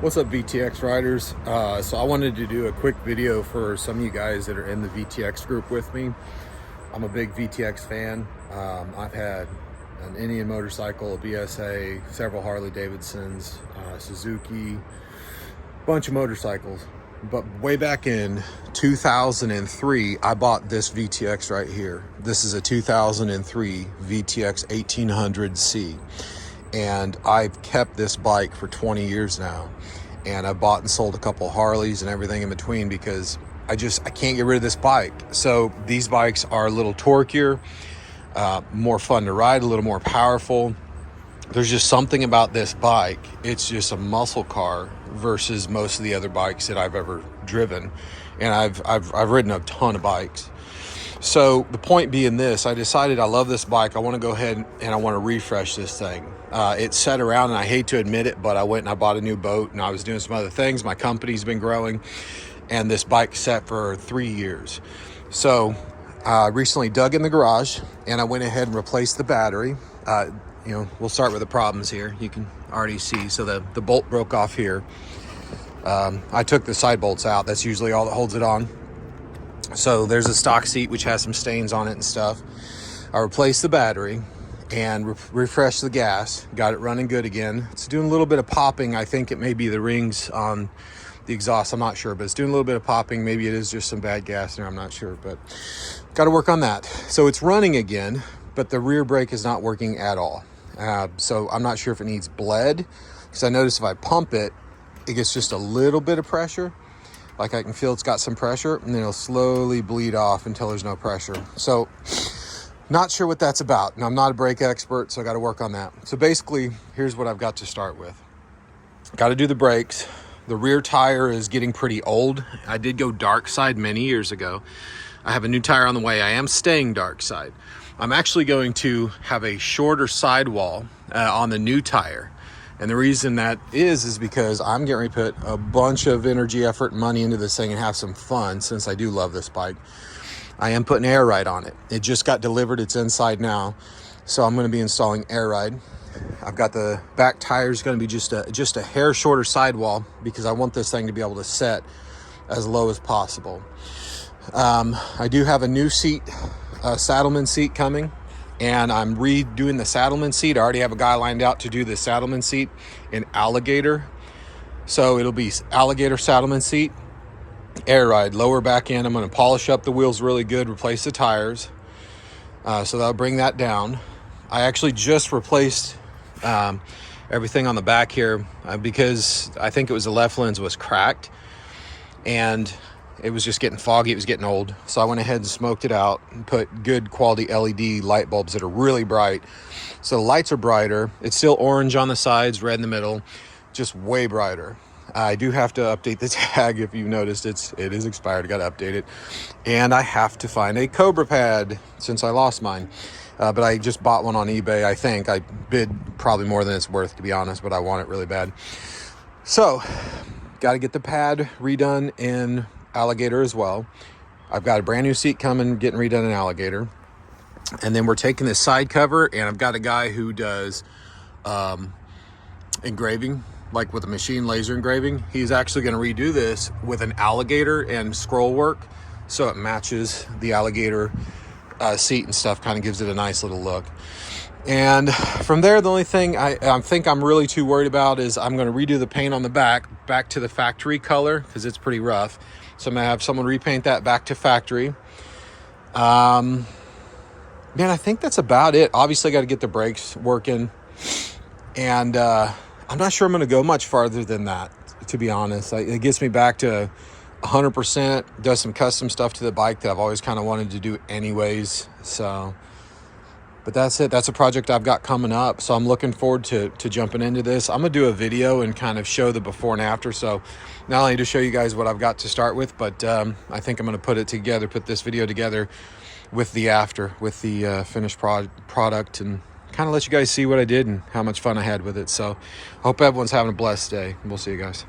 What's up, VTX riders? So I wanted to do a quick video for some of you guys that are in the VTX group with me. I'm a big VTX fan. I've had an Indian motorcycle, a BSA, several Harley Davidsons, Suzuki, bunch of motorcycles. But way back in 2003, I bought this VTX right here. This is a 2003 VTX 1800C. And I've kept this bike for 20 years now. And I bought and sold a couple Harleys and everything in between because I can't get rid of this bike. So these bikes are a little torquier, more fun to ride, a little more powerful. There's just something about this bike. It's just a muscle car versus most of the other bikes that I've ever driven. And I've ridden a ton of bikes. So the point being this, I decided I love this bike. I want to go ahead and I want to refresh this thing. It sat around, and I hate to admit it, but I went and I bought a new boat, and I was doing some other things. My company's been growing, and this bike sat for 3 years. So I recently dug in the garage, and I went ahead and replaced the battery. We'll start with the problems here. You can already see. So the bolt broke off here. I took the side bolts out. That's usually all that holds it on. So there's a stock seat which has some stains on it and stuff. I replaced the battery and refreshed the gas. Got it running good again. It's doing a little bit of popping. I think it may be the rings on the exhaust. I'm not sure, but it's doing a little bit of popping. Maybe it is just some bad gas in there. I'm not sure, but got to work on that. So it's running again, but the rear brake is not working at all. So I'm not sure if it needs bled, because I notice if I pump it, it gets just a little bit of pressure. Like I can feel it's got some pressure, and then it'll slowly bleed off until there's no pressure. So not sure what that's about. And I'm not a brake expert, so I got to work on that. So basically, here's what I've got to start with. Got to do the brakes. The rear tire is getting pretty old. I did go dark side many years ago. I have a new tire on the way. I am staying dark side. I'm actually going to have a shorter sidewall on the new tire. And the reason that is because I'm getting ready to put a bunch of energy, effort, and money into this thing and have some fun, since I do love this bike. I am putting air ride on it. It just got delivered. It's inside now. So I'm going to be installing air ride. I've got the back tires going to be just a hair shorter sidewall, because I want this thing to be able to set as low as possible. I do have a new seat, saddleman seat coming. And I'm redoing the saddleman seat. I already have a guy lined out to do the saddleman seat in Alligator. So it'll be Alligator saddleman seat, air ride, lower back end. I'm going to polish up the wheels really good, replace the tires. So that'll bring that down. I actually just replaced everything on the back here because I think it was the left lens was cracked. And it was just getting foggy. It was getting old. So I went ahead and smoked it out and put good quality LED light bulbs that are really bright. So the lights are brighter. It's still orange on the sides, red in the middle, just way brighter. I do have to update the tag. If you've noticed, it is expired. I got to update it. And I have to find a Cobra pad since I lost mine. But I just bought one on eBay. I think I bid probably more than it's worth, to be honest, but I want it really bad. So got to get the pad redone in Alligator as well. I've got a brand new seat coming, getting redone in Alligator. And then we're taking this side cover, and I've got a guy who does engraving, like with a machine, laser engraving. He's actually going to redo this with an Alligator and scroll work, so it matches the Alligator seat and stuff, kind of gives it a nice little look. And from there, the only thing I think I'm really too worried about is I'm going to redo the paint on the back to the factory color, because it's pretty rough. So I'm going to have someone repaint that back to factory. Man, I think that's about it. Obviously, I got to get the brakes working. And I'm not sure I'm going to go much farther than that, to be honest. It gets me back to 100%. Does some custom stuff to the bike that I've always kind of wanted to do anyways. So, but that's it. That's a project I've got coming up. So I'm looking forward to jumping into this. I'm going to do a video and kind of show the before and after. So not only to show you guys what I've got to start with, but I think I'm going to put this video together with the after, with the finished product, and kind of let you guys see what I did and how much fun I had with it. So I hope everyone's having a blessed day. We'll see you guys.